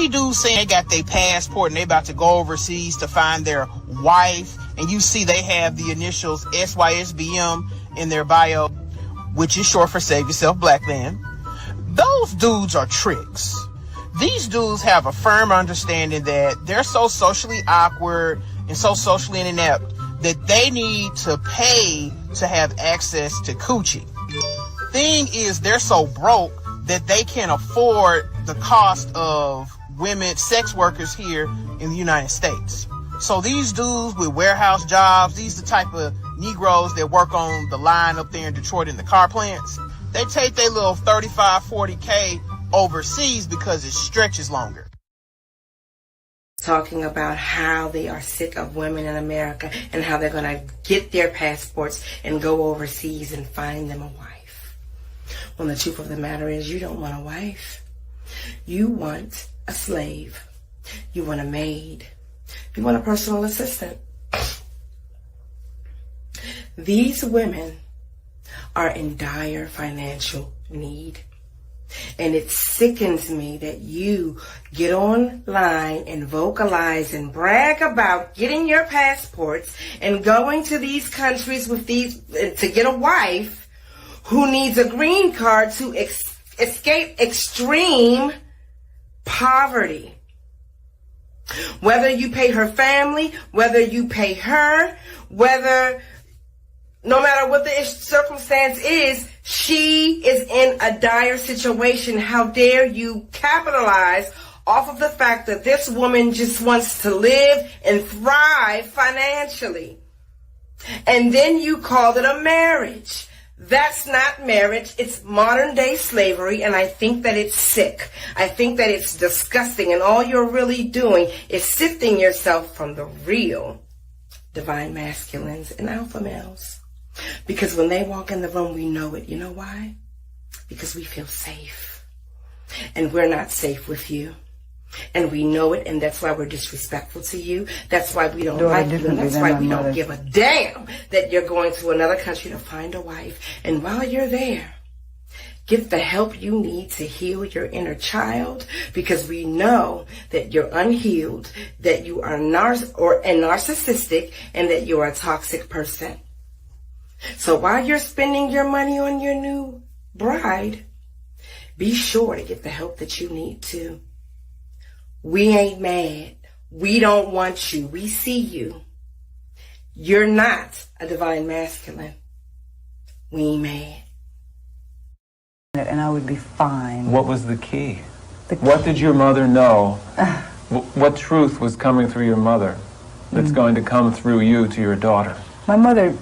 dudes saying they got their passport and they about to go overseas to find their wife, and you see they have the initials SYSBM in their bio, which is short for Save Yourself Black Man. Those dudes are tricks. These dudes have a firm understanding that they're so socially awkward and so socially inept that they need to pay to have access to coochie. Thing is, they're so broke that they can't afford the cost of women, sex workers here in the United States. So these dudes with warehouse jobs, these the type of Negroes that work on the line up there in Detroit in the car plants, they take their little 35, 40K overseas because it stretches longer. Talking about how they are sick of women in America and how they're going to get their passports and go overseas and find them a wife. Well, the truth of the matter is you don't want a wife. You want a slave. You want a maid. You want a personal assistant. These women are in dire financial need. And it sickens me that you get online and vocalize and brag about getting your passports and going to these countries with these to get a wife who needs a green card to escape extreme poverty. Whether you pay her family, whether you pay her, no matter what the circumstance is, she is in a dire situation. How dare you capitalize off of the fact that this woman just wants to live and thrive financially. And then you call it a marriage. That's not marriage. It's modern day slavery, and I think that it's sick. I think that it's disgusting, and all you're really doing is sifting yourself from the real divine masculines and alpha males. Because when they walk in the room, we know it. You know why? Because we feel safe. And we're not safe with you. And we know it, and that's why we're disrespectful to you. That's why we don't like you, and that's why we don't give a damn that you're going to another country to find a wife. And while you're there, get the help you need to heal your inner child, because we know that you're unhealed, that you are narcissistic, and that you are a toxic person. So while you're spending your money on your new bride, be sure to get the help that you need to. We ain't mad. We don't want you. We see you. You're not a divine masculine. We ain't mad. And I would be fine. What was the key? What did your mother know? What truth was coming through your mother that's going to come through you to your daughter? My mother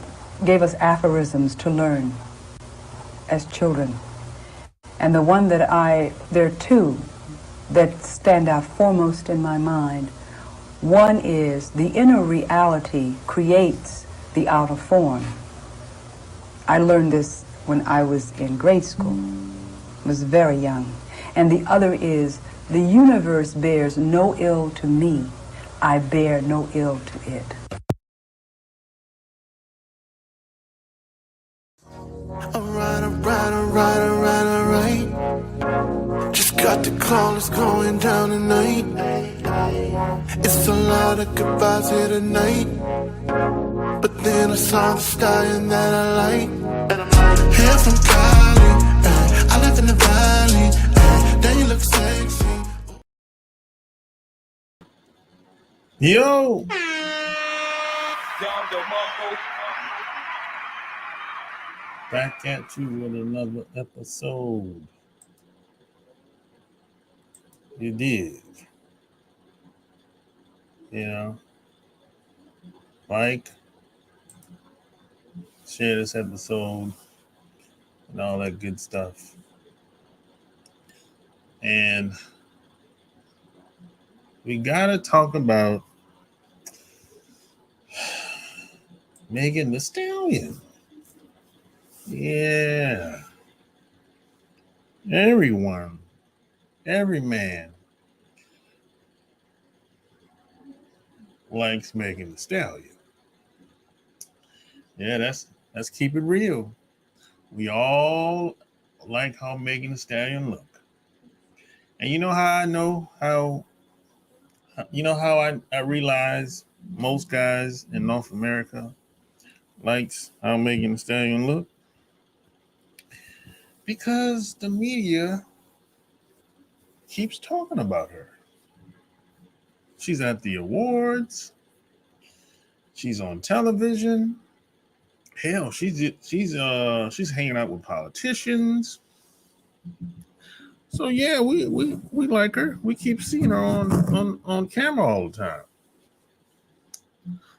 gave us aphorisms to learn as children. And there are two that stand out foremost in my mind. One is the inner reality creates the outer form. I learned this when I was in grade school. I was very young. And the other is the universe bears no ill to me. I bear no ill to it. Alright. Just got the call, it's going down tonight. It's a lot of goodbyes here tonight. But then I saw the Stallion that I like. Hair from Cali, I live in the valley. Then you look sexy. Yo! Back at you with another episode. You dig? You know, like, share this episode, and all that good stuff. And we gotta talk about Megan Thee Stallion. Yeah. Everyone, every man likes Megan Thee Stallion. Yeah, let's keep it real. We all like how Megan Thee Stallion look. And you know how I know how You know how I realize most guys in North America likes how Megan Thee Stallion look? Because the media keeps talking about her. She's at the awards. She's on television. Hell, she's hanging out with politicians. So yeah, we like her. We keep seeing her on camera all the time.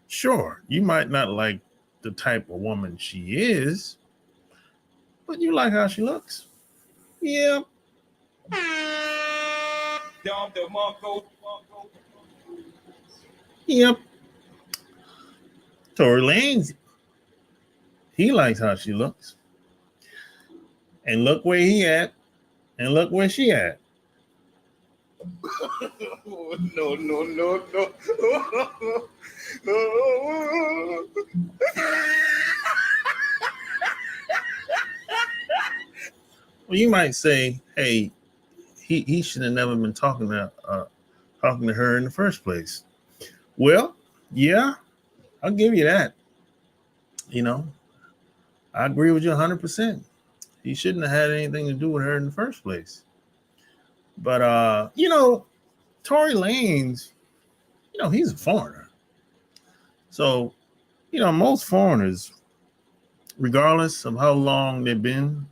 Sure, you might not like the type of woman she is, but you like how she looks. Yeah. Yep. Tory Lanez, he likes how she looks. And look where he at, and look where she at. No, no, no, no. Well, you might say, hey, he should have never been talking to her in the first place. Well, yeah, I'll give you that. You know, I agree with you 100%. He shouldn't have had anything to do with her in the first place. But Tory Lanez, he's a foreigner. So, most foreigners, regardless of how long they've been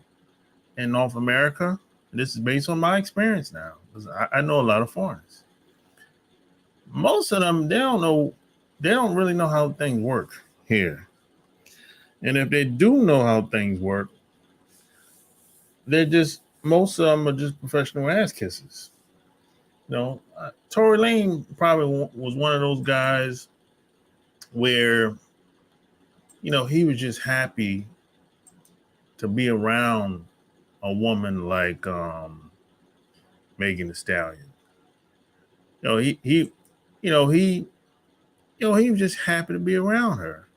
in North America, and this is based on my experience now, because I know a lot of foreigners. Most of them, they don't really know how things work here. And if they do know how things work, most of them are just professional ass kisses. Tory Lanez probably was one of those guys where, he was just happy to be around a woman like Megan Thee Stallion. He was just happy to be around her.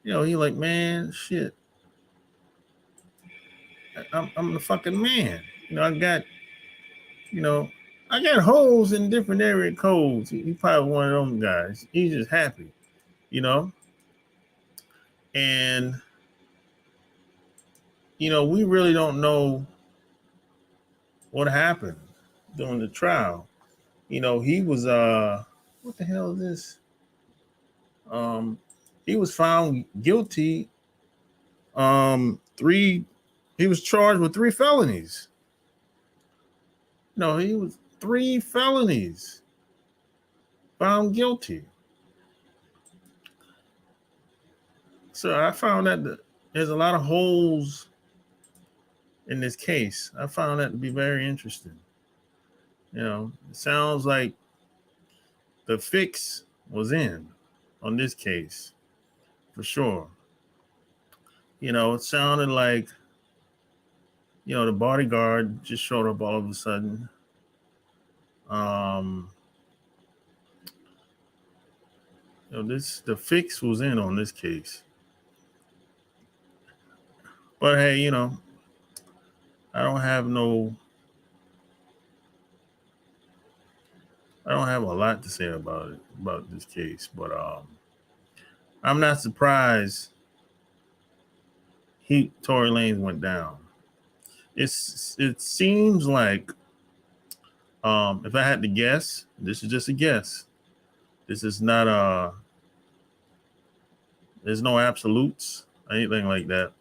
He like, man, shit. I'm the fucking man. I got holes in different area codes. He's probably one of them guys. He's just happy, And we really don't know what happened during the trial. He was what the hell is this? He was found guilty. He was charged with 3 felonies. He was 3 felonies. Found guilty. So I found that there's a lot of holes in this case. I found that to be very interesting. It sounds like the fix was in on this case, for sure. It sounded like, the bodyguard just showed up all of a sudden. The fix was in on this case. But hey, I don't have a lot to say about this case, but I'm not surprised Tory Lanez went down. It seems like, if I had to guess, this is just a guess. This is not there's no absolutes, anything like that.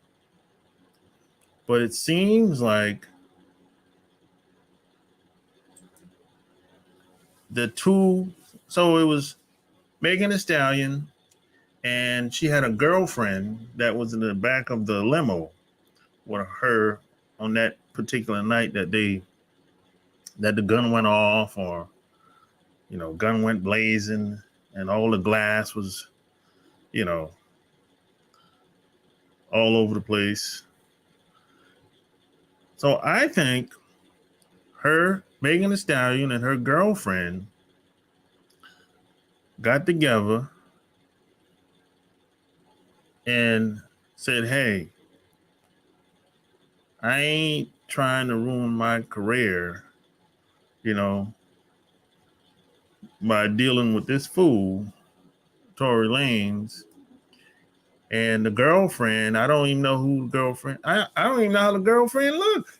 But it seems like so it was Megan Thee Stallion, and she had a girlfriend that was in the back of the limo with her on that particular night that the gun went off, or gun went blazing, and all the glass was all over the place. So I think Megan Thee Stallion and her girlfriend got together and said, hey, I ain't trying to ruin my career, by dealing with this fool, Tory Lanez, and the girlfriend. I don't even know who the girlfriend. I don't even know how the girlfriend look.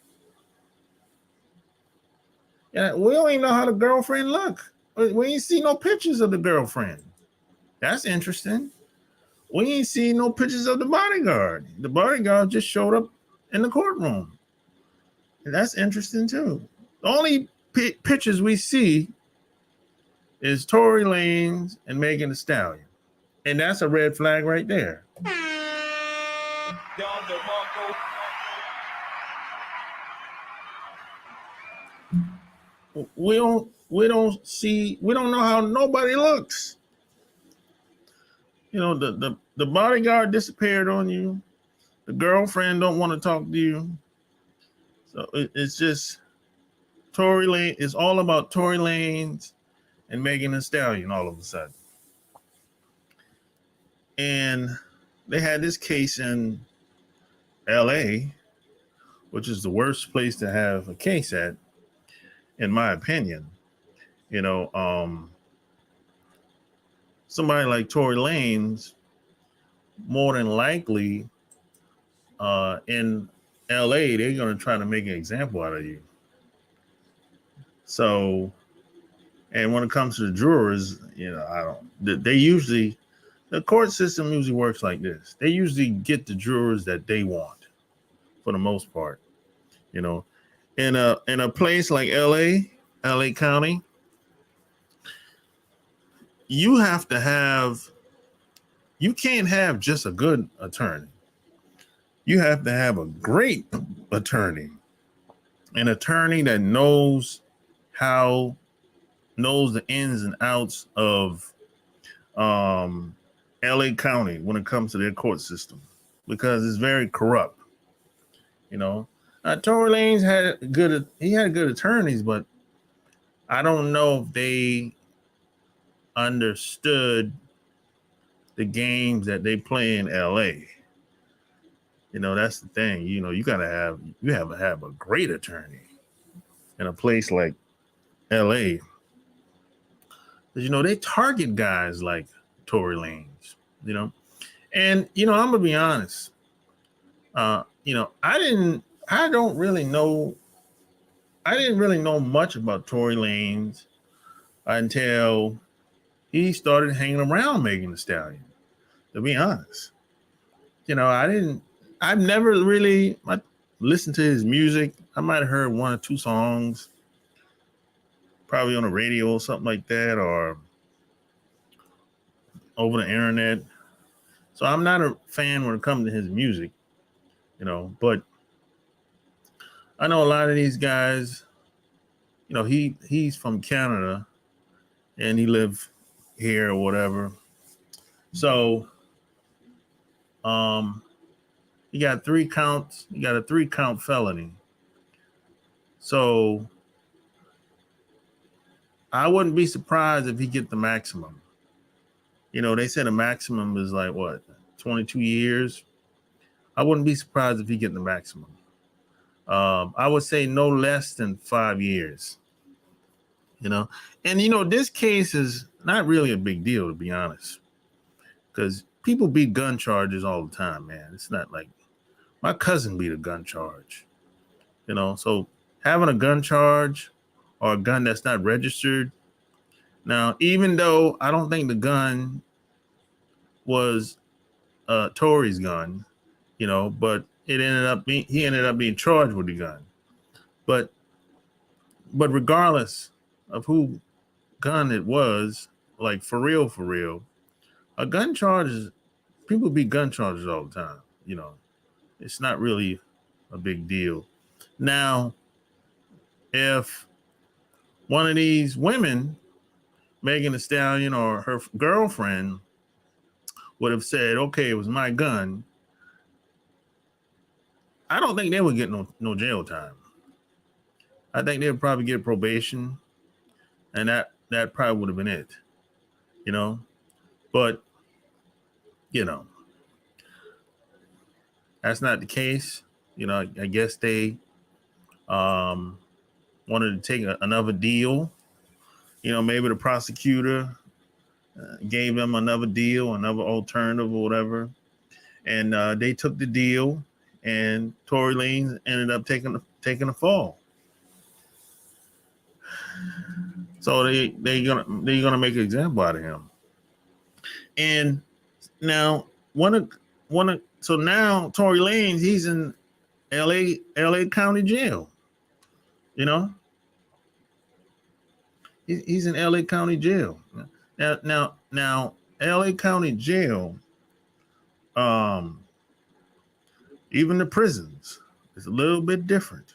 Yeah, we don't even know how the girlfriend look. We ain't see no pictures of the girlfriend. That's interesting. We ain't see no pictures of the bodyguard. The bodyguard just showed up in the courtroom. And that's interesting too. The only pictures we see is Tory Lanez and Megan Thee Stallion. And that's a red flag right there. We don't know how nobody looks. You know, the bodyguard disappeared on you. The girlfriend don't want to talk to you. So it's just Tory Lanez. It's all about Tory Lanez and Megan Thee Stallion all of a sudden. And they had this case in LA, which is the worst place to have a case at, in my opinion. You know, somebody like Tory Lanez, more than likely, in LA, they're going to try to make an example out of you. So, and when it comes to the jurors, you know, the court system usually works like this. They usually get the jurors that they want, for the most part. You know, in a place like LA County, you can't have just a good attorney. You have to have a great attorney, an attorney that knows the ins and outs of LA County when it comes to their court system, because it's very corrupt. You know, Tory Lanez had good attorneys, but I don't know if they understood the games that they play in LA. You know, that's the thing. You know, you have to have a great attorney in a place like LA. Because, you know, they target guys like Tory Lanez, you know. And, you know, I'm gonna be honest. You know, I didn't really know much about Tory Lanez until he started hanging around Megan Thee Stallion, to be honest. You know, I've never really listened to his music. I might have heard one or two songs, probably on the radio or something like that, or over the internet. So I'm not a fan when it comes to his music, you know, but I know a lot of these guys, you know, he's from Canada and he lived here or whatever. So he got 3 counts. He got a 3-count felony. So I wouldn't be surprised if he get the maximum. You know, they said a maximum is like what, 22 years. I wouldn't be surprised if he get the maximum. I would say no less than 5 years. You know, and you know, this case is not really a big deal, to be honest, because people beat gun charges all the time, man. It's not like my cousin beat a gun charge, you know. So having a gun charge or a gun that's not registered. Now, even though I don't think the gun was Tory's gun, you know, but he ended up being charged with the gun. But regardless of who gun it was, like for real, a gun charge is, people beat gun charges all the time, you know. It's not really a big deal. Now, if one of these women, Megan Thee Stallion or her girlfriend, would have said, okay, it was my gun, I don't think they would get no jail time. I think they would probably get probation, and that probably would have been it, you know. But, you know, that's not the case. You know, I guess they wanted to take another deal, maybe the prosecutor gave them another deal, another alternative or whatever. And they took the deal, and Tory Lanez ended up taking a fall. So they're gonna make an example out of him. And now so now Tory Lanez, he's in LA County Jail. He's in LA County Jail. Now LA County Jail, even the prisons is a little bit different,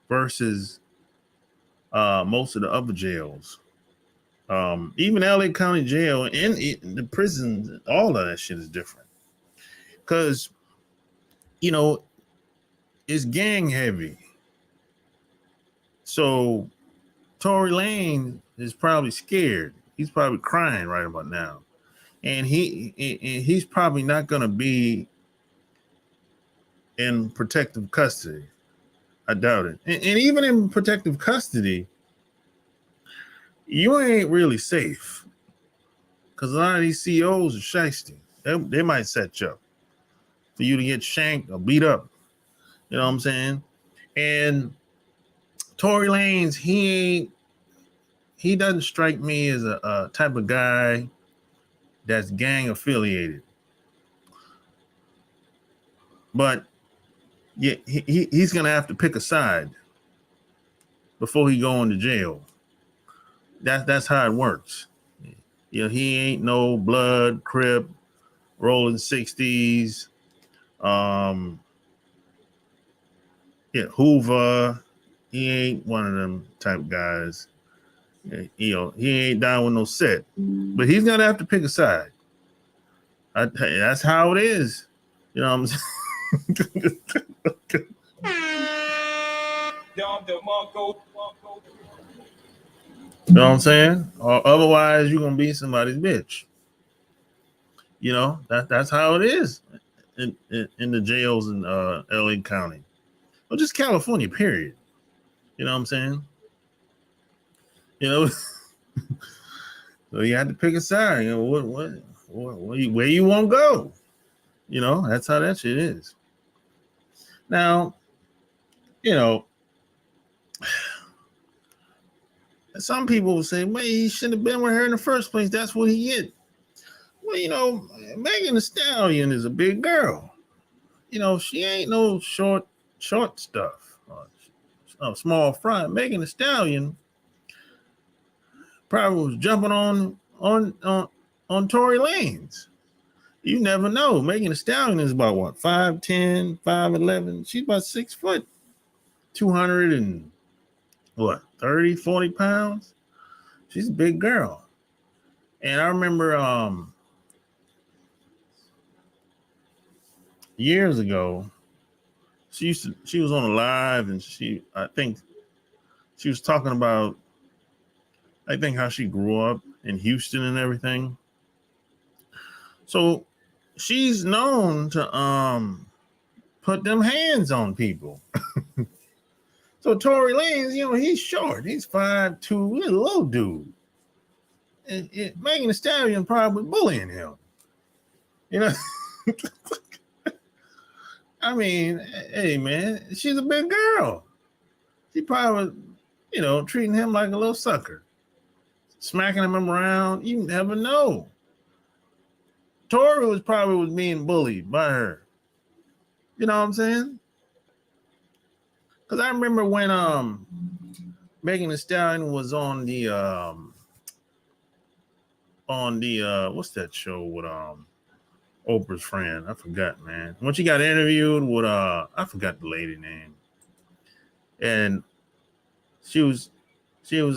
versus most of the other jails. Even LA County Jail and the prisons, all of that shit is different. Because, it's gang heavy. So Tory Lanez is probably scared. He's probably crying right about now. And he's probably not going to be in protective custody. I doubt it. And even in protective custody, you ain't really safe. Because a lot of these CEOs are shiesty. They might set you up for you to get shanked or beat up. You know what I'm saying? And Tory Lanez, he doesn't strike me as a type of guy that's gang affiliated. But yeah, he's gonna have to pick a side before he go into jail. That's how it works. He ain't no blood, Crip, rolling 60s, Hoover. He ain't one of them type guys. He ain't down with no set. But he's gonna have to pick a side. That's how it is. You know what I'm saying? You know what I'm saying? Or otherwise, you're gonna be somebody's bitch. That's how it is in the jails in LA County, or just California. Period. You know what I'm saying? So you had to pick a side. Where you want to go? That's how that shit is. Now, some people will say, well, he shouldn't have been with her in the first place. That's what he did. Well, Megan Thee Stallion is a big girl. She ain't no short stuff. Small fry. Megan Thee Stallion probably was jumping on Tory Lanez. You never know. Megan Thee Stallion is about what, 5'10", 5'11". She's about 6 foot, 200 and what, 30, 40 pounds. She's a big girl. And I remember years ago, she was on a live, and I think she was talking about, how she grew up in Houston and everything. So she's known to put them hands on people. So Tory Lanez, he's short. He's 5'2", he's a little dude. And Megan Thee Stallion probably bullying him. I mean, hey man, she's a big girl. She probably, treating him like a little sucker, smacking him around. You never know. Tory was being bullied by her. You know what I'm saying? Because I remember when Megan Thee Stallion was on the what's that show with Oprah's friend? I forgot, man. When she got interviewed with I forgot the lady name. And she was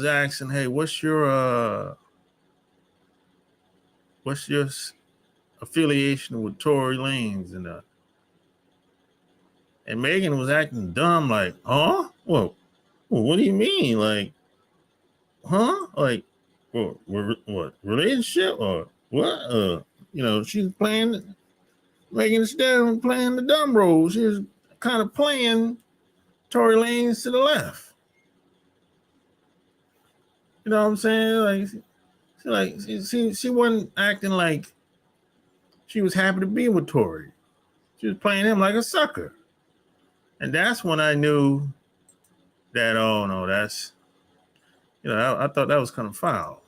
asking, hey, what's your affiliation with Tory Lanez? And Megan was acting dumb, like, huh? Well, what do you mean? Like, huh? Like, what relationship or what? She's playing, Megan Thee Stallion playing the dumb role. She was kind of playing Tory Lanez to the left. You know what I'm saying? She wasn't acting like she was happy to be with Tory. She was playing him like a sucker. And that's when I knew that, oh no, that's, I thought that was kind of foul.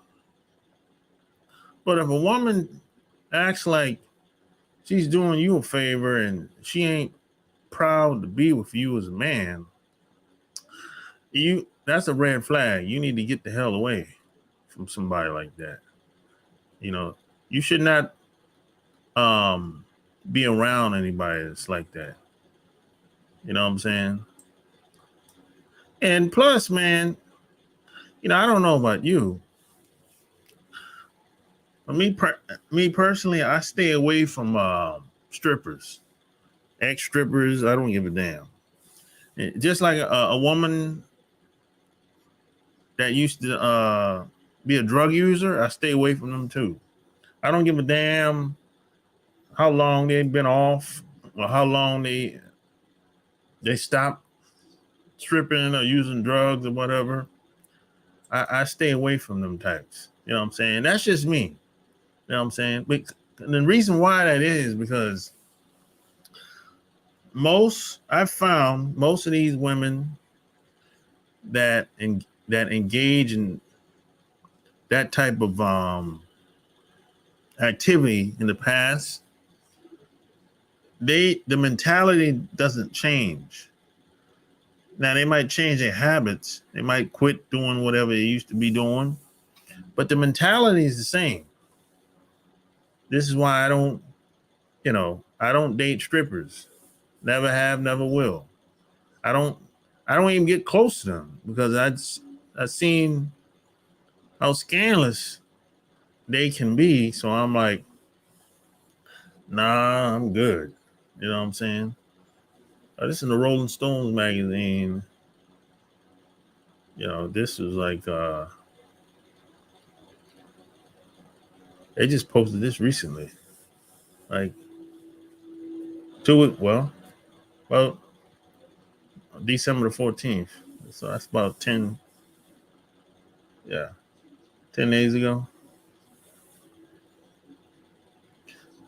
But if a woman acts like she's doing you a favor and she ain't proud to be with you as a man, that's a red flag. You need to get the hell away from somebody like that. You should not be around anybody that's like that. You know what I'm saying? And plus, man, I don't know about you. But me personally, I stay away from strippers, ex-strippers. I don't give a damn. Just like a woman that used to be a drug user, I stay away from them too. I don't give a damn how long they've been off or how long they stopped stripping or using drugs or whatever. I stay away from them types. You know what I'm saying? That's just me. You know what I'm saying? But the reason why that is because I've found most of these women that engage in that type of activity in the past, the mentality doesn't change. Now they might change their habits, they might quit doing whatever they used to be doing, but the mentality is the same. This is why I don't date strippers. Never have, never will. I don't even get close to them because I've seen how scandalous they can be. So I'm like, nah, I'm good. You know what I'm saying? This is the Rolling Stones magazine. This was like they just posted this recently. Like well, December the 14th. So that's about 10 days ago.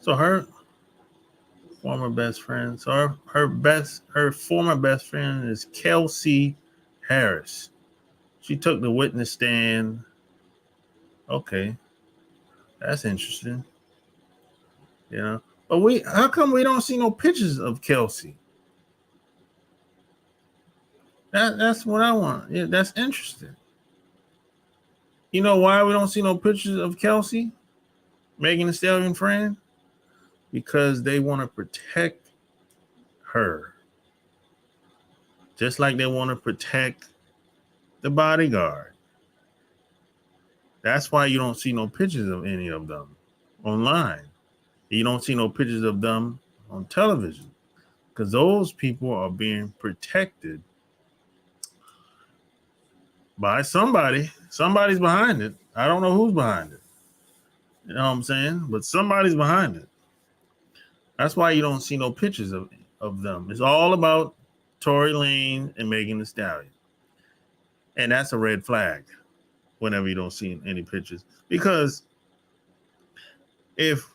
So her former best friend. So her former best friend is Kelsey Harris. She took the witness stand. Okay. That's interesting. But how come we don't see no pictures of Kelsey? That's what I want. Yeah, that's interesting. You know why we don't see no pictures of Kelsey, Megan Thee Stallion friend? Because they want to protect her. Just like they want to protect the bodyguard. That's why you don't see no pictures of any of them online. You don't see no pictures of them on television. Because those people are being protected by somebody. Somebody's behind it. I don't know who's behind it. You know what I'm saying? But somebody's behind it. That's why you don't see no pictures of them. It's all about Tory Lanez and Megan Thee Stallion. And that's a red flag whenever you don't see any pictures. Because if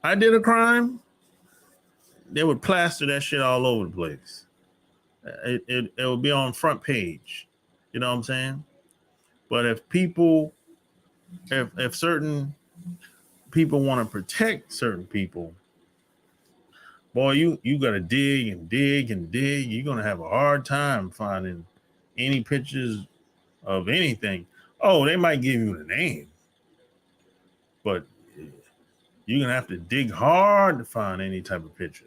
I did a crime, they would plaster that shit all over the place. It would be on front page. You know what I'm saying? But if certain people want to protect certain people, boy, you got to dig and dig and dig. You're going to have a hard time finding any pictures of anything. Oh, they might give you the name, but you're going to have to dig hard to find any type of picture.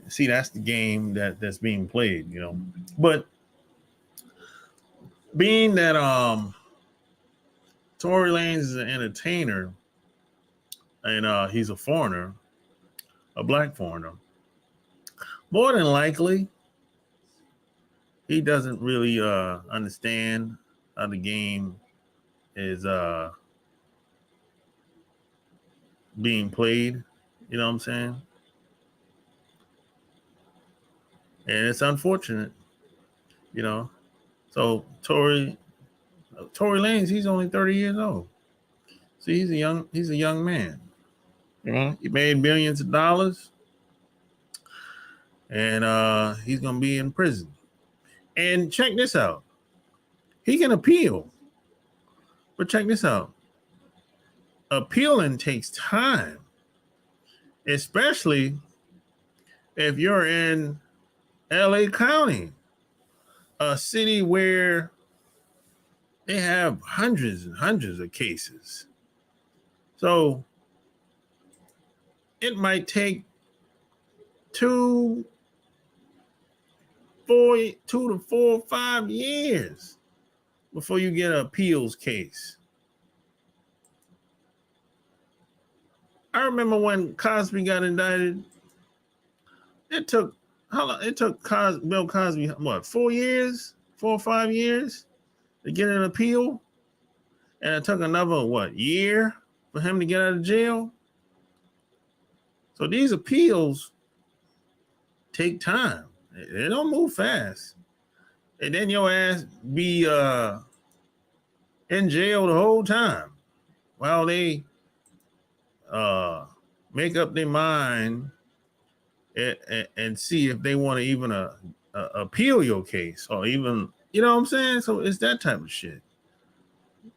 See, that's the game that's being played, But being that Tory Lanez is an entertainer and he's a foreigner, a black foreigner, more than likely he doesn't really understand how the game is being played. You know what I'm saying? And it's unfortunate. You know, so Tory Lanez, he's only 30 years old. See, he's a young man. You know, he made billions of dollars, and he's gonna be in prison. And check this out. He can appeal. But check this out. Appealing takes time, especially if you're in LA County, a city where they have hundreds and hundreds of cases. So it might take 2 to 4 or 5 years before you get an appeals case. I remember when Cosby got indicted. It took how long? It took Bill Cosby what 4 years, 4 or 5 years to get an appeal, and it took another year for him to get out of jail. So these appeals take time. They don't move fast, and then your ass be in jail the whole time while they make up their mind and see if they want to even appeal your case or even, you know what I'm saying? So it's that type of shit.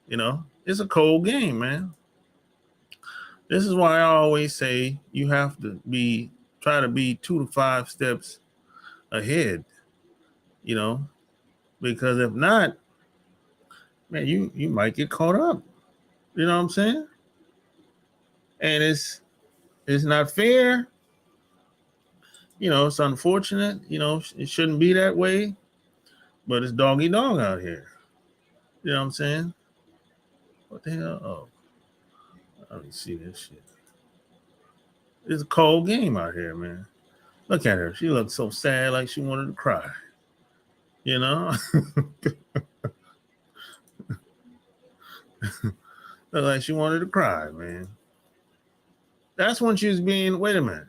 You know, it's a cold game, man. This is why I always say you have to try to be 2 to 5 steps ahead, you know, because if not, man, you might get caught up. You know what I'm saying? And it's not fair. You know, it's unfortunate. You know, it shouldn't be that way, but it's doggy dog out here. You know what I'm saying? What the hell? Oh, let me see this shit. It's a cold game out here, man. Look at her. She looks so sad, like she wanted to cry. You know? Look like she wanted to cry, man. That's when she was being, wait a minute.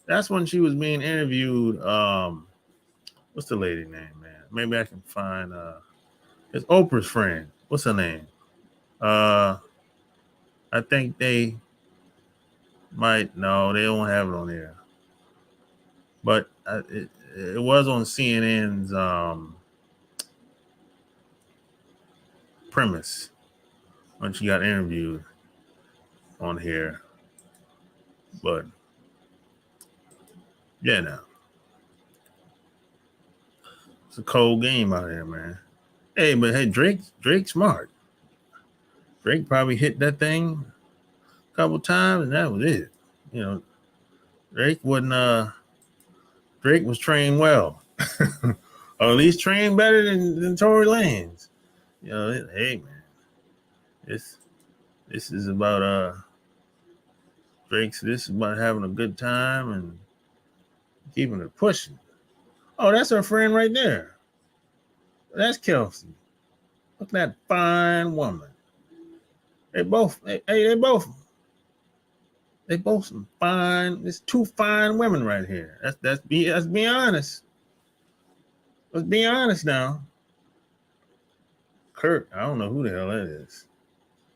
That's when she was being interviewed. What's the lady name, man? Maybe I can find it's Oprah's friend. What's her name? I think they might, no, they don't have it on there. But it was on CNN's premise when she got interviewed on here. But yeah, now it's a cold game out here, man. Hey, but hey, Drake's smart. Drake probably hit that thing a couple times, and that was it. You know, Drake was trained well, or at least trained better than Tory Lanez. You know, hey man, this is about Drake's. This is about having a good time and keeping it pushing. Oh, that's her friend right there. That's Kelsey. Look at that fine woman. They both some fine. There's 2 fine women right here. Let's be honest. Let's be honest now. Kurt, I don't know who the hell that is.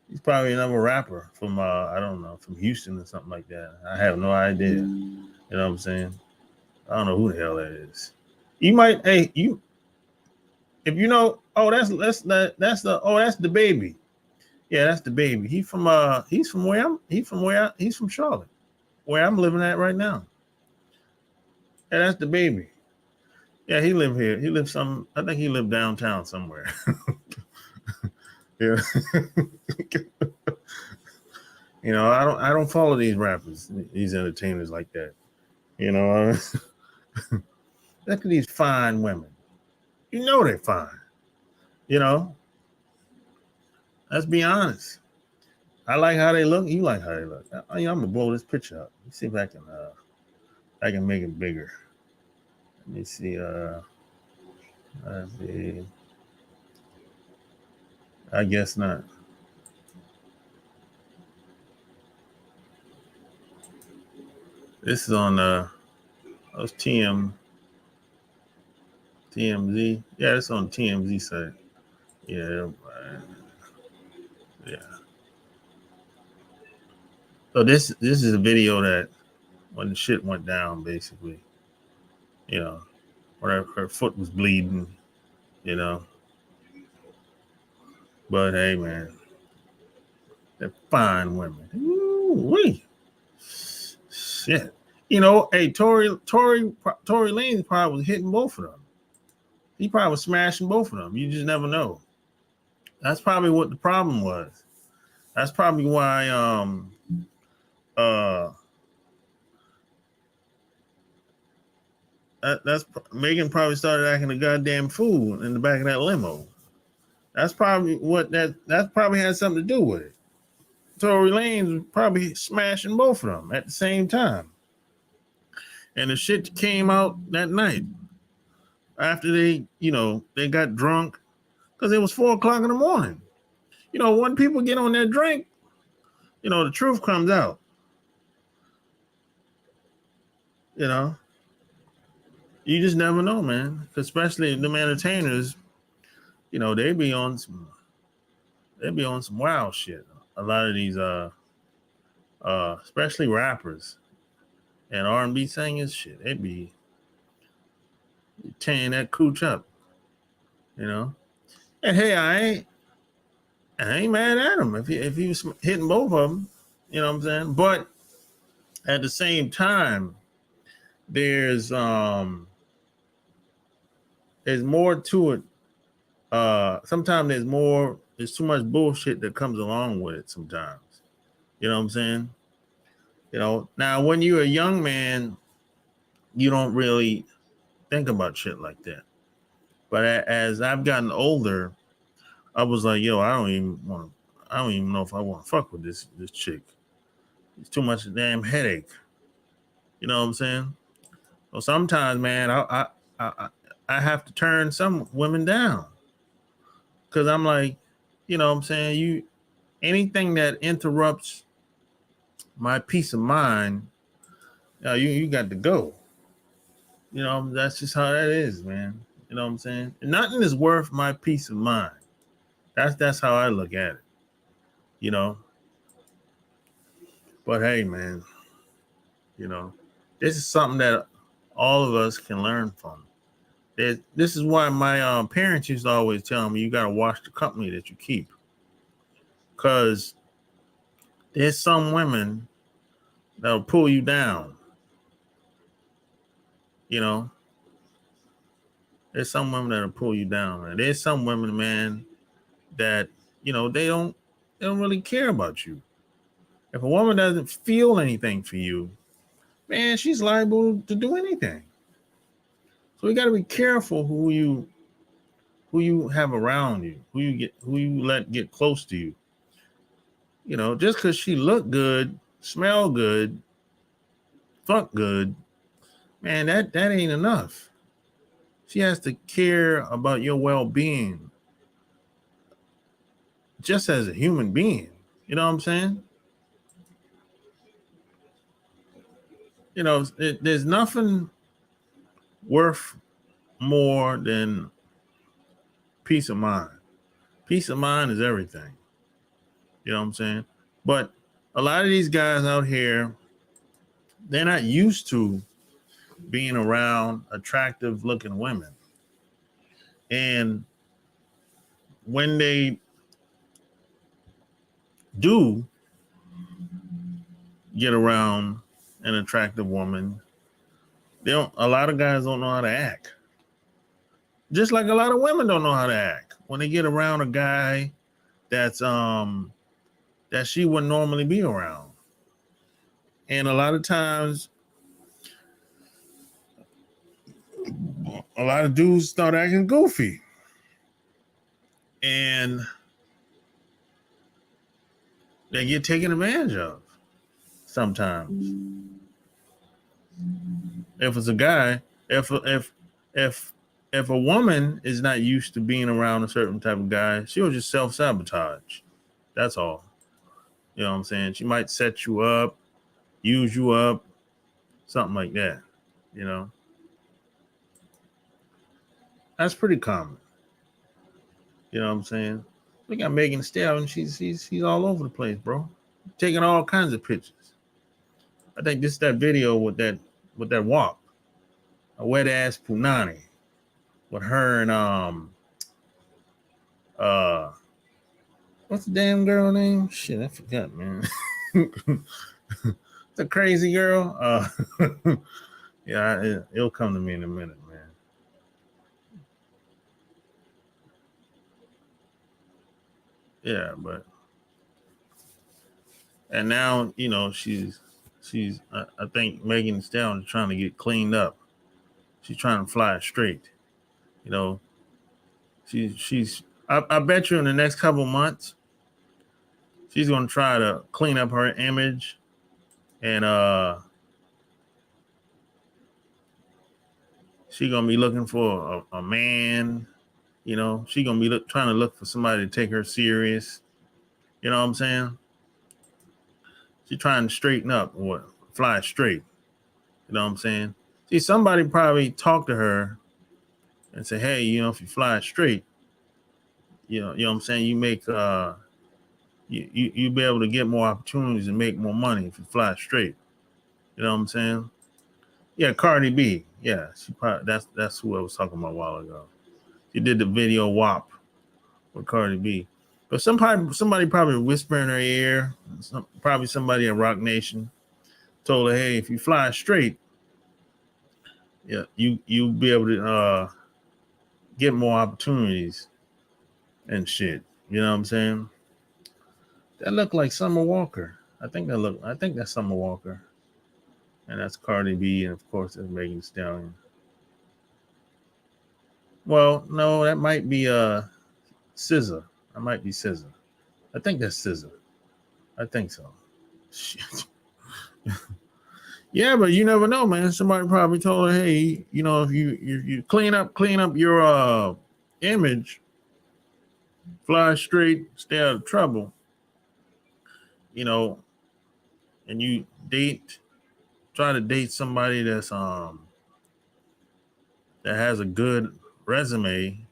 He's probably another rapper from I don't know, from Houston or something like that. I have no idea. You know what I'm saying? I don't know who the hell that is. You might, if you know, oh, that's the baby. Yeah, that's the baby. He's from Charlotte, where I'm living at right now. Yeah, that's the baby. Yeah, he lived here. I think he lived downtown somewhere. Yeah. You know, I don't follow these rappers, these entertainers like that. You know, look at these fine women. You know they're fine. You know, let's be honest. I like how they look. You like how they look. I'm gonna blow this picture up. Let's see if I can make it bigger. Let me see. I guess not. This is on those TMZ TMZ. Yeah, it's on TMZ site. Yeah. Yeah. So this is a video that when the shit went down, basically. You know, when her foot was bleeding, you know. But hey, man, they're fine women. Ooh-wee. Shit. You know, hey, Tory Lanez probably was hitting both of them. He probably was smashing both of them. You just never know. That's probably what the problem was. That's probably why that's Megan probably started acting a goddamn fool in the back of that limo. That's probably what that probably had something to do with it. Tory Lanez was probably smashing both of them at the same time. And the shit came out that night after they got drunk because it was 4:00 in the morning. You know, when people get on that drink, you know, the truth comes out. You know, you just never know, man. Especially them entertainers, you know, they be on some wild shit. A lot of these, especially rappers and R&B singers, shit, they be tearing that cooch up, you know. And hey, I ain't mad at him if he was hitting both of them, you know what I'm saying. But at the same time, there's more to it. Sometimes there's too much bullshit that comes along with it sometimes. You know what I'm saying? You know, now when you're a young man, you don't really think about shit like that. But as I've gotten older, I was like, yo, I don't even know if I want to fuck with this chick. It's too much damn headache. You know what I'm saying? So sometimes, man, I have to turn some women down. Cause I'm like, you know what I'm saying? Anything that interrupts my peace of mind, you got to go. You know, that's just how that is, man. You know what I'm saying? Nothing is worth my peace of mind. That's how I look at it. You know. But hey, man, you know, this is something that all of us can learn from. This is why my parents used to always tell me you got to watch the company that you keep. Because there's some women that'll pull you down. You know, there's some women that'll pull you down, man. There's some women, man, that, you know, they don't really care about you. If a woman doesn't feel anything for you, man, she's liable to do anything. So you got to be careful who you have around you, who you let get close to you. You know, just because she look good, smell good, fuck good, man, that ain't enough. She has to care about your well-being just as a human being. You know what I'm saying? You know, there's nothing worth more than peace of mind. Peace of mind is everything. You know what I'm saying? But a lot of these guys out here, they're not used to being around attractive looking women. And when they do get around an attractive woman, a lot of guys don't know how to act. Just like a lot of women don't know how to act when they get around a guy that's that she wouldn't normally be around. And a lot of times, a lot of dudes start acting goofy. And they get taken advantage of sometimes. If it's a guy, if a woman is not used to being around a certain type of guy, she'll just self-sabotage. That's all. You know what I'm saying? She might set you up, use you up, something like that, you know? That's pretty common. You know what I'm saying? We got Megan Thee Stallion. She's all over the place, bro. Taking all kinds of pictures. I think this is that video with that WAP, a wet ass punani, with her and what's the damn girl name? Shit, I forgot, man. The crazy girl. Yeah, it'll come to me in a minute, man. Yeah, but and now you know she's I think Megan Thee Stallion is trying to get cleaned up. She's trying to fly it straight. You know, she's I bet you in the next couple months she's gonna try to clean up her image and she's gonna be looking for a man. You know, she's gonna be trying to look for somebody to take her serious. You know what I'm saying? She's trying to straighten up or fly straight. You know what I'm saying? See, somebody probably talked to her and say, hey, you know, if you fly straight, you know what I'm saying, you make you be able to get more opportunities and make more money if you fly straight. You know what I'm saying? Yeah, Cardi B. Yeah, she probably that's who I was talking about a while ago. She did the video WAP with Cardi B. But somebody probably whispered in her ear, probably somebody at Rock Nation told her, hey, if you fly straight, yeah, you'll be able to get more opportunities and shit. You know what I'm saying? That looked like Summer Walker. I think that's Summer Walker. And that's Cardi B, and of course that's Megan Thee Stallion. Well, no, that might be SZA. That might be SZA. I think that's SZA. I think so. Shit. Yeah, but you never know, man. Somebody probably told her, hey, you know, if you clean up your image, fly straight, stay out of trouble, you know, and you try to date somebody that's that has a good resume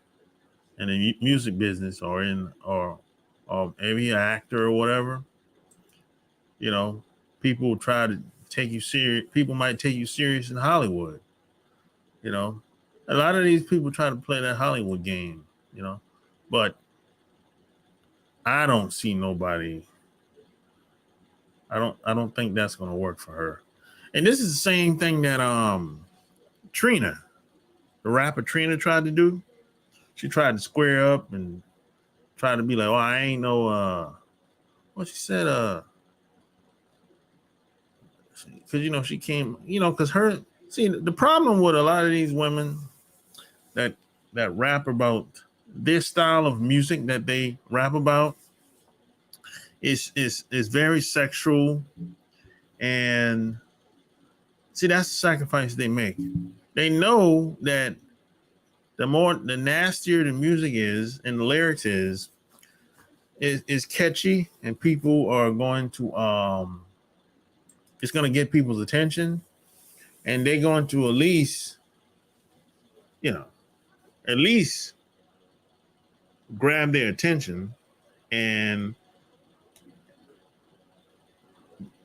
in the music business or maybe an actor or whatever, you know, people try to take you serious. People might take you serious in Hollywood. You know, a lot of these people try to play that Hollywood game, you know, but I don't see nobody. I don't think that's going to work for her. And this is the same thing that Trina, the rapper Trina, tried to do. She tried to square up and try to be like, oh, I ain't no what she said, because you know she came, you know, because her the problem with a lot of these women that rap about this style of music that they rap about is very sexual, and see, that's the sacrifice they make. They know that the nastier the music is and the lyrics is catchy, and people are going to it's going to get people's attention, and they're going to at least grab their attention, and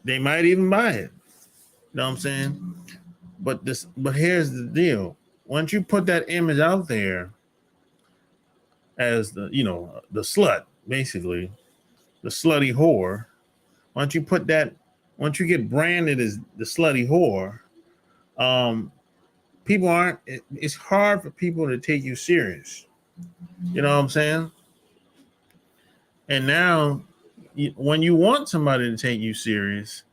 they might even buy it. You know what I'm saying? But here's the deal. Once you put that image out there as the slut, basically, the slutty whore, once you get branded as the slutty whore, it's hard for people to take you serious. You know what I'm saying? And now, when you want somebody to take you serious,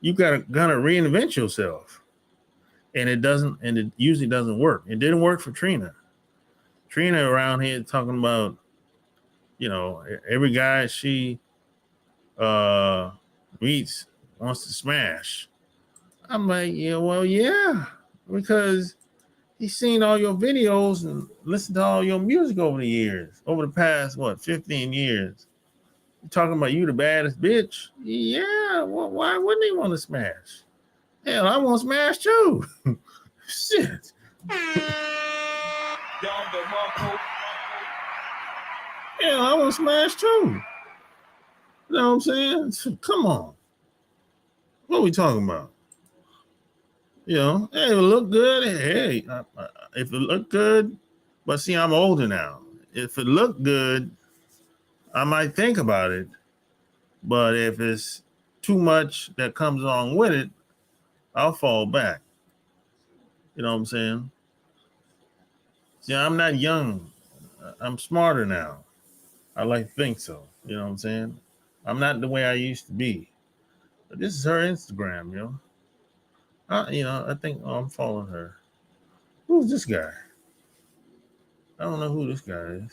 you gotta reinvent yourself. And it usually doesn't work. It didn't work for Trina. Trina around here talking about, you know, every guy she meets wants to smash. I'm like, yeah, well, yeah, because he's seen all your videos and listened to all your music over the past 15 years. You're talking about you the baddest bitch. Yeah, well, why wouldn't he want to smash? Hell, I want to smash too. Shit. Yeah, I want to smash too. You know what I'm saying? So, come on. What are we talking about? You know, hey, if it look good, hey, if it look good, but see, I'm older now. If it look good, I might think about it. But if it's too much that comes along with it, I'll fall back. You know what I'm saying? See, I'm not young. I'm smarter now. I like to think so. You know what I'm saying? I'm not the way I used to be. But this is her Instagram, I think, I'm following her. Who's this guy? I don't know who this guy is.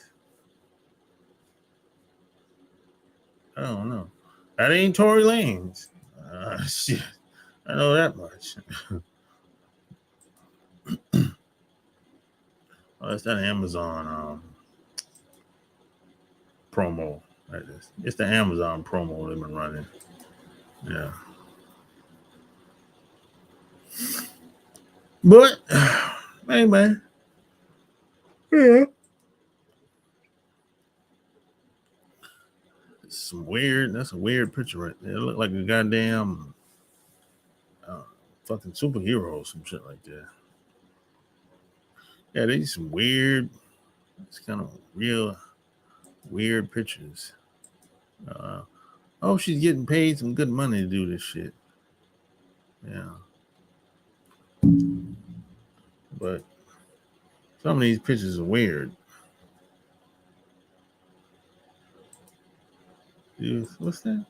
I don't know. That ain't Tory Lanez. Shit. I know that much. Oh, it's that Amazon promo. That is. It's the Amazon promo they've been running. Yeah. But, hey, man. Yeah. That's a weird picture right there. It looked like a goddamn fucking superhero or some shit like that. Yeah, these some weird, it's kind of real weird pictures. She's getting paid some good money to do this shit. Yeah. But some of these pictures are weird. Dude, what's that?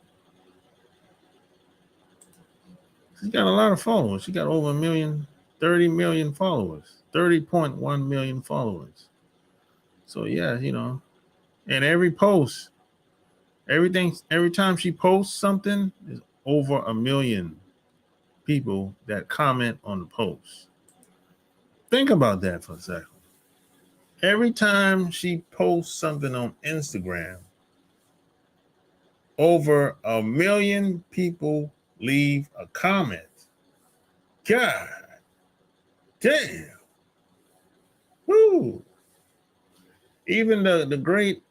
She's got a lot of followers. She got over 30 million followers, 30.1 million followers. So yeah, and every time she posts something, there's over 1 million people that comment on the post. Think about that for a second. Every time she posts something on Instagram, over 1 million people leave a comment. God damn. Woo. Even the great,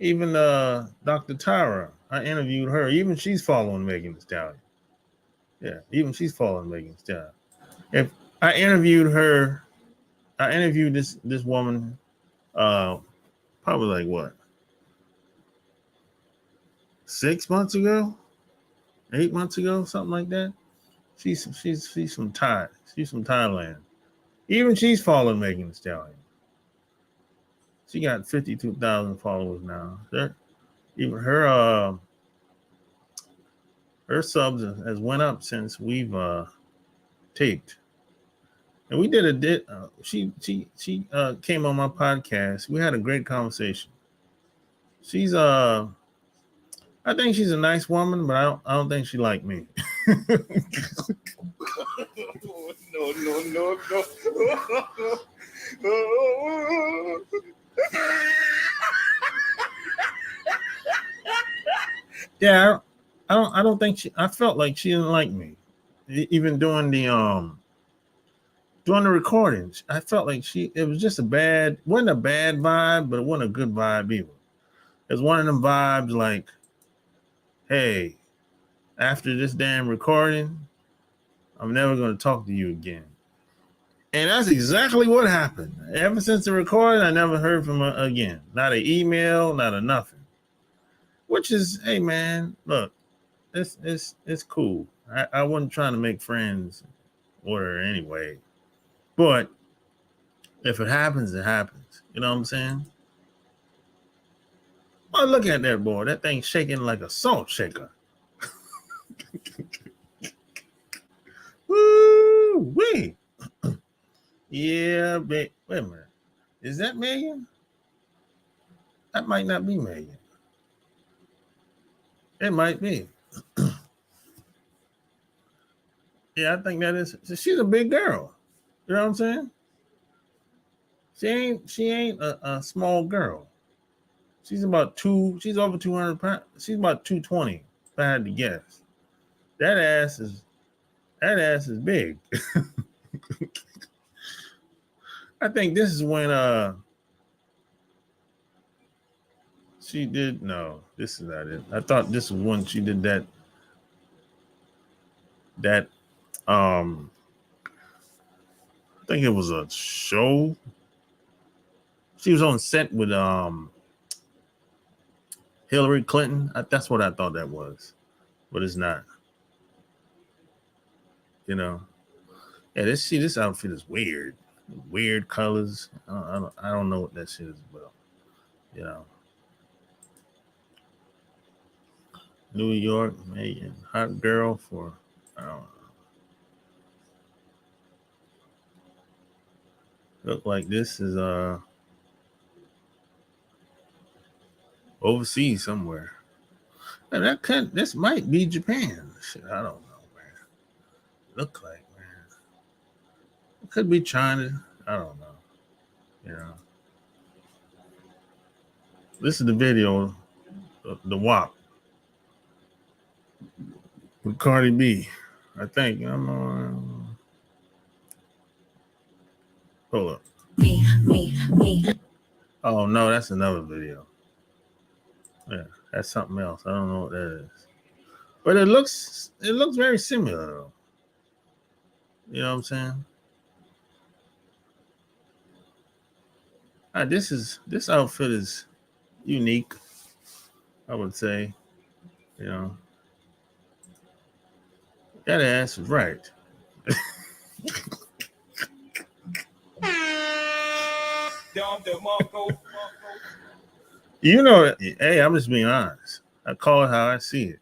Dr. Tyra, I interviewed her. Even she's following Megan Thee Stallion. Yeah, even she's following Megan Thee Stallion. If I interviewed this woman, probably like what, 6 months ago, 8 months ago, something like that. She's from Thai. She's from Thailand. Even she's following Megan Thee Stallion. She got 52,000 followers now. Even her subs has went up since we've taped. And we did she came on my podcast. We had a great conversation. She's I think she's a nice woman, but I don't think she like me. No. Yeah, I don't think I felt like she didn't like me. Even during the recordings, I felt like it was just wasn't a bad vibe, but it wasn't a good vibe either. It was one of them vibes like, hey, after this damn recording, I'm never going to talk to you again. And that's exactly what happened. Ever since the recording, I never heard from her again. Not an email, not a nothing. Which is, hey man, look, it's cool. I wasn't trying to make friends with her anyway. But if it happens, it happens. You know what I'm saying? Oh, look at that boy. That thing's shaking like a salt shaker. Woo-wee. Yeah, wait a minute. Is that Megan? That might not be Megan. It might be. Yeah, I think that is. She's a big girl. You know what I'm saying? She ain't a small girl. She's over 200 pounds. She's about 220, if I had to guess. That ass is big. I think this is when she did this is not it. I thought this was when she did that I think it was a show. She was on set with Hillary Clinton. That's what I thought that was, but it's not. You know, yeah. This outfit is weird. Weird colors. I don't know what that shit is about. You know, New York, Megan, hot girl for I don't know. Look like this is overseas somewhere. And this might be Japan. Shit, I don't know, man. Look like, man. It could be China. I don't know. You know. This is the video, the WAP with Cardi B. I think. Hold up. Me. Oh no, that's another video. Yeah, that's something else. I don't know what that is. But it looks very similar though. You know what I'm saying? This outfit is unique, I would say. You know. That ass is right. You know, hey, I'm just being honest. I call it how I see it.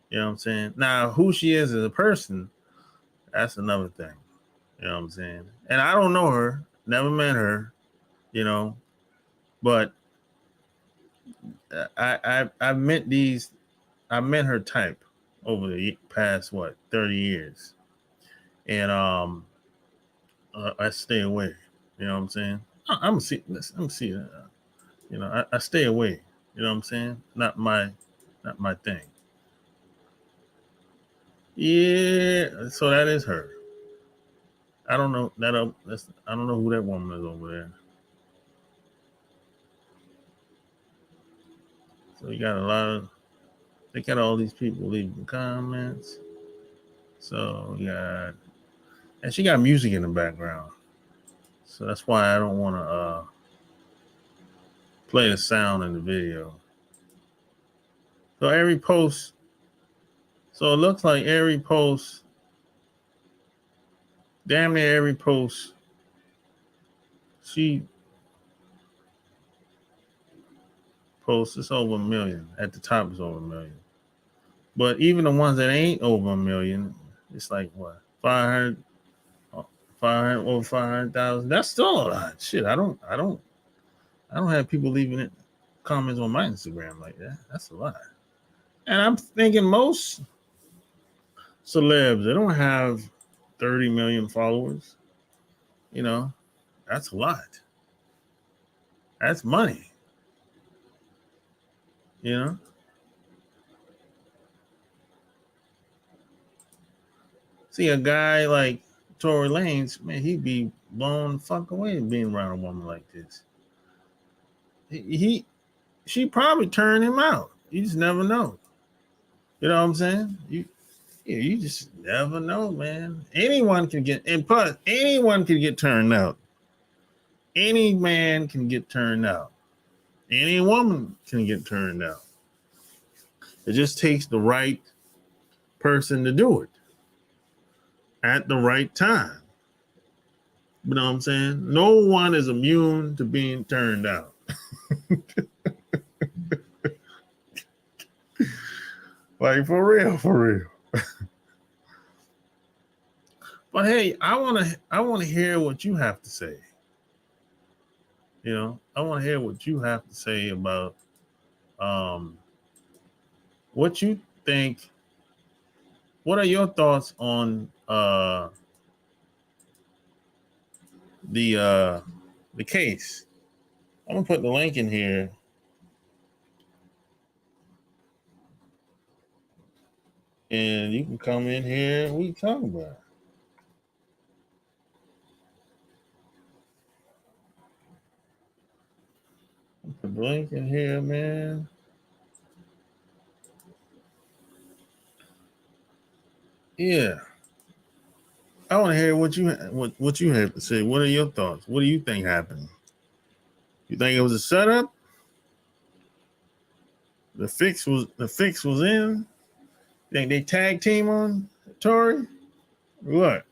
You know what I'm saying? Now, who she is as a person, that's another thing. You know what I'm saying? And I don't know her, never met her, you know, but I met her type over the past 30 years. And I stay away. You know what I'm saying? I'm see. You know, I stay away. You know what I'm saying? Not my thing. Yeah, so that is her. I don't know that. I don't know who that woman is over there. So we got they got all these people leaving comments. So yeah, and she got music in the background. So that's why I don't want to play the sound in the video. So every post. So it looks like every post, damn near every post, she posts, it's over 1 million. At the top, it's over 1 million. But even the ones that ain't over 1 million, it's like what, 500, over 500,000. That's still a lot. Shit, I don't have people leaving it comments on my Instagram like that. That's a lot. And I'm thinking most celebs, they don't have 30 million followers. You know, that's a lot. That's money. You know? See, a guy like Tory Lanez, man, he'd be blown the fuck away being around a woman like this. She probably turned him out. You just never know. You know what I'm saying? You just never know, man. Anyone can get, and plus, anyone can get turned out. Any man can get turned out. Any woman can get turned out. It just takes the right person to do it at the right time. You know what I'm saying? No one is immune to being turned out. Like for real. But hey, I want to hear what you have to say. You know, I want to hear what you have to say about what you think. What are your thoughts on the case? I'm gonna put the link in here. And you can come in here and we can talk about it. blinking here, man. Yeah. I want to hear what you have to say. What are your thoughts? What do you think happened? You think it was a setup? The fix was in? Think they tag team on Tory? What?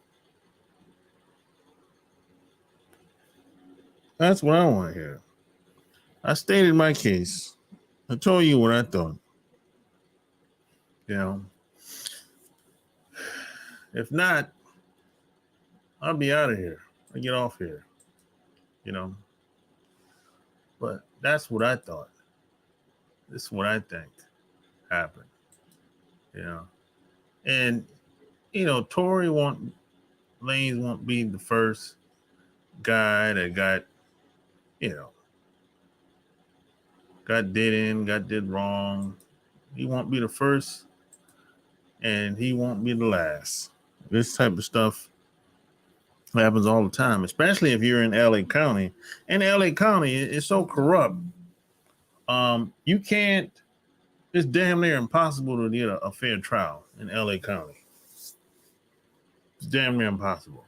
That's what I want to hear. I stated my case. I told you what I thought. You know, if not, I'll be out of here. I get off here. You know, but that's what I thought. This is what I think happened. You know, and Tory Lanez won't be the first guy that got did wrong. He won't be the first, and he won't be the last. This type of stuff happens all the time, especially if you're in LA County. And LA County is so corrupt. You can't. It's damn near impossible to get a fair trial in LA County. It's damn near impossible.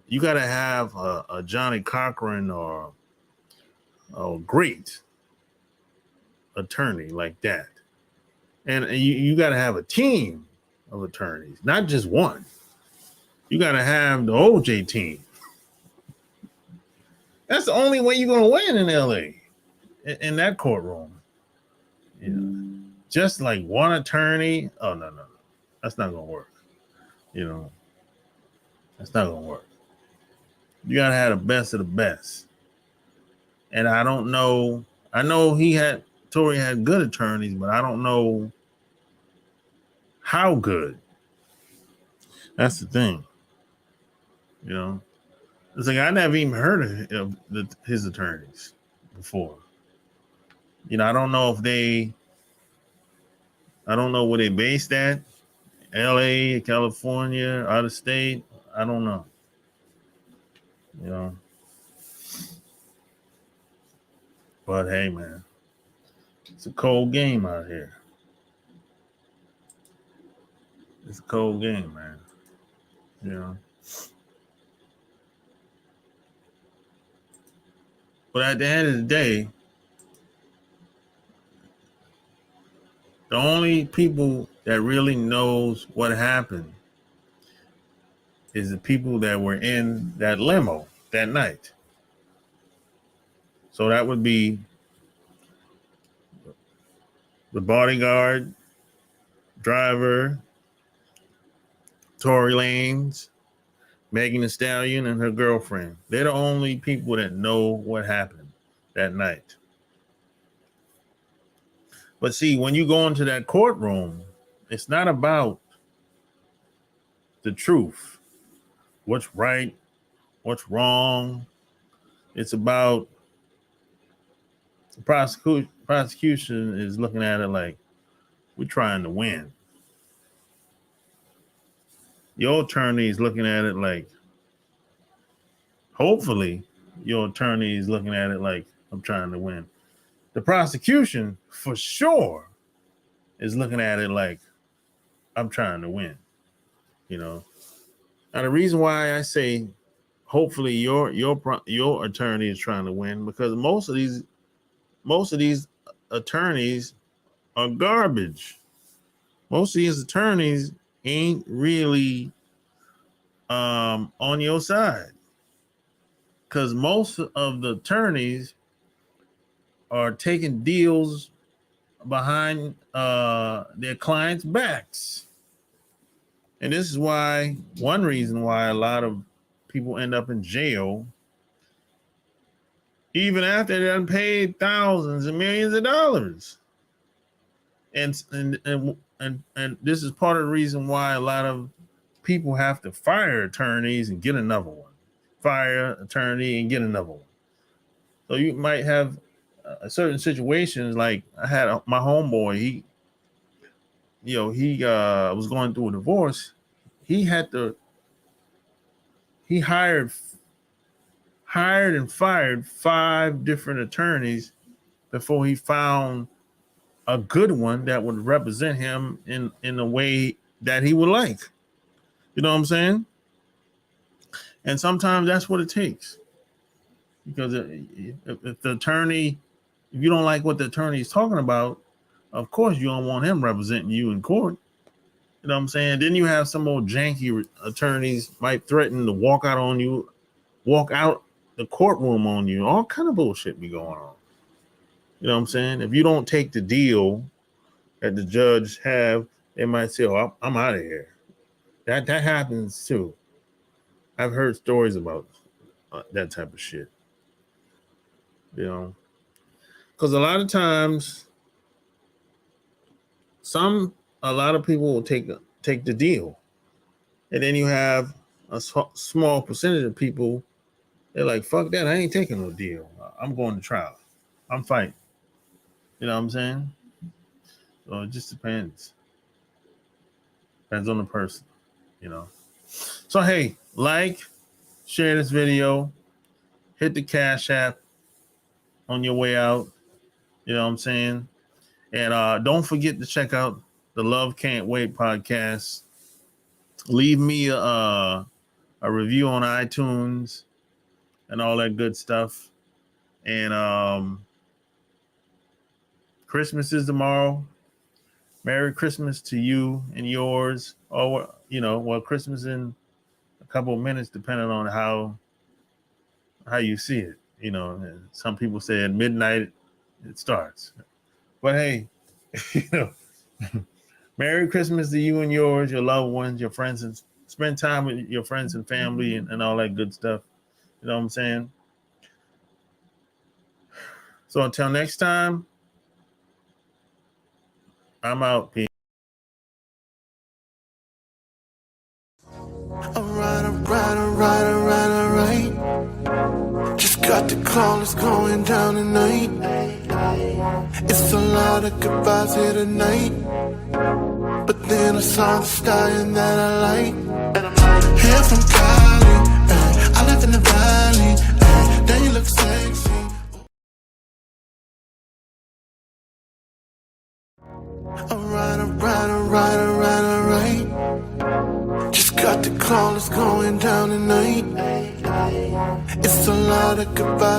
You got to have a Johnny Cochran or a great attorney like that. And you got to have a team of attorneys, not just one. You got to have the OJ team. That's the only way you're going to win in LA, in that courtroom. Just like one attorney. Oh, no. That's not going to work. That's not going to work. You got to have the best of the best. And I don't know. I know Tory had good attorneys, but I don't know how good. That's the thing. It's like I never even heard of his attorneys before. I don't know I don't know where they based at. LA, California, out of state. I don't know. But hey, man, it's a cold game out here. It's a cold game, man. But at the end of the day, the only people that really knows what happened is the people that were in that limo that night. So that would be the bodyguard, driver, Tory Lanez, Megan Thee Stallion, and her girlfriend. They're the only people that know what happened that night. But see, when you go into that courtroom, it's not about the truth. What's right, what's wrong. It's about the prosecution is looking at it like, we're trying to win. Your attorney is looking at it like, hopefully, your attorney is looking at it like, I'm trying to win. The prosecution, for sure, is looking at it like, I'm trying to win. Now, the reason why I say, hopefully, your attorney is trying to win, because most of these attorneys are garbage. Most of these attorneys ain't really on your side, because most of the attorneys are taking deals behind their clients' backs. And this is one reason why a lot of people end up in jail, even after they've paid thousands and millions of dollars. And this is part of the reason why a lot of people have to fire attorneys and get another one. Fire attorney and get another one. So you might have certain situations, like I had my homeboy. He was going through a divorce. He hired and fired 5 different attorneys before he found a good one that would represent him in a way that he would like. You know what I'm saying? And sometimes that's what it takes. Because if the attorney, if you don't like what the attorney is talking about, of course you don't want him representing you in court. You know what I'm saying? Then you have some old janky attorneys might threaten to walk out the courtroom on you. All kind of bullshit be going on. You know what I'm saying? If you don't take the deal that the judge have, they might say, "Oh, I'm out of here." That happens too. I've heard stories about that type of shit. You know, because a lot of times, a lot of people will take the deal, and then you have a small percentage of people. They're like, "Fuck that! I ain't taking no deal. I'm going to trial. I'm fighting." You know what I'm saying? So it just depends. Depends on the person, you know. So hey, like, share this video, hit the Cash App on your way out. You know what I'm saying? And don't forget to check out the Love Can't Wait podcast. Leave me a review on iTunes and all that good stuff. And Christmas is tomorrow. Merry Christmas to you and yours. Or, you know, well, Christmas in a couple of minutes, depending on how you see it. You know, some people say at midnight it starts. But hey, you know, Merry Christmas to you and yours, your loved ones, your friends, and spend time with your friends and family and all that good stuff. You know what I'm saying? So until next time, I'm out. Peace. Just got the call, it's going down tonight. It's a lot of goodbyes here tonight. But then I saw the Stallion that I like. Hair from Cali, I live in the valley. Then you look sexy. Alright. Just got the call, it's going down tonight. It's a lot of goodbyes.